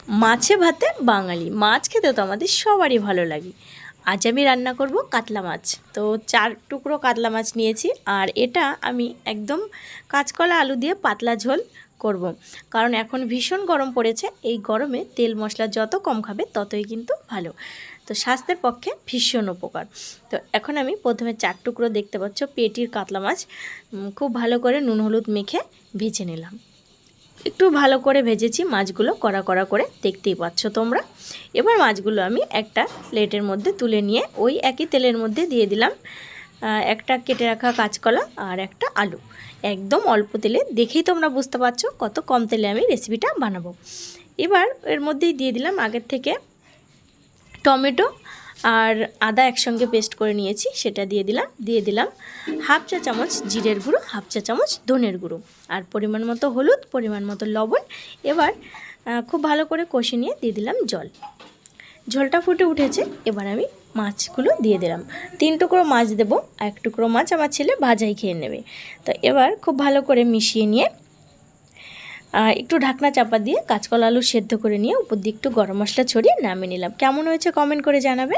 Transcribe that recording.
মাছে ভাতে বাঙালি, মাছ খেতে তো আমাদের সবারই ভালো লাগে। আজ আমি রান্না করব কাতলা মাছ। তো 4 টুকরো কাতলা মাছ নিয়েছি, আর এটা আমি একদম কাঁচকলা আলু দিয়ে পাতলা ঝোল করব। কারণ এখন ভীষণ গরম পড়েছে, এই গরমে তেল মশলা যত কম খাবে ততই কিন্তু ভালো। তো স্বাস্থ্যের পক্ষে ভীষণ উপকার। তো এখন আমি প্রথমে 4 টুকরো দেখতে পাচ্ছ পেটির কাতলা মাছ খুব ভালো করে নুন হলুদ মেখে ভেজে নিলাম। একটু ভালো করে ভেজেছি মাছগুলো, কড়া কড়া করে, দেখতেই পাচ্ছ তোমরা। এবার মাছগুলো আমি একটা প্লেটের মধ্যে তুলে নিয়ে ওই একই তেলের মধ্যে দিয়ে দিলাম একটা কেটে রাখা কাঁচকলা আর একটা আলু। একদম অল্প তেলে, দেখেই তোমরা বুঝতে পারছো কত কম তেলে আমি রেসিপিটা বানাবো। এবার এর মধ্যেই দিয়ে দিলাম আগের থেকে টমেটো আর আদা একসঙ্গে পেস্ট করে নিয়েছি, সেটা দিয়ে দিলাম হাফ চা চামচ জিরের গুঁড়ো, হাফ চা চামচ ধনের গুঁড়ো, আর পরিমাণ মতো হলুদ, পরিমাণ মতো লবণ। এবার খুব ভালো করে কষে নিয়ে দিয়ে দিলাম জল। ঝোলটা ফুটে উঠেছে, এবার আমি মাছগুলো দিয়ে দিলাম। 3 টুকরো মাছ দেবো, 1 টুকরো মাছ আমার ছেলে ভাজাই খেয়ে নেবে। তো এবার খুব ভালো করে মিশিয়ে নিয়ে একটু ঢাকনা চাপা দিয়ে কাঁচকলা আলু সেদ্ধ করে নিয়ে উপর দিয়ে একটু গরম মশলা ছড়িয়ে নামিয়ে নিলাম। কেমন হয়েছে কমেন্ট করে জানাবে।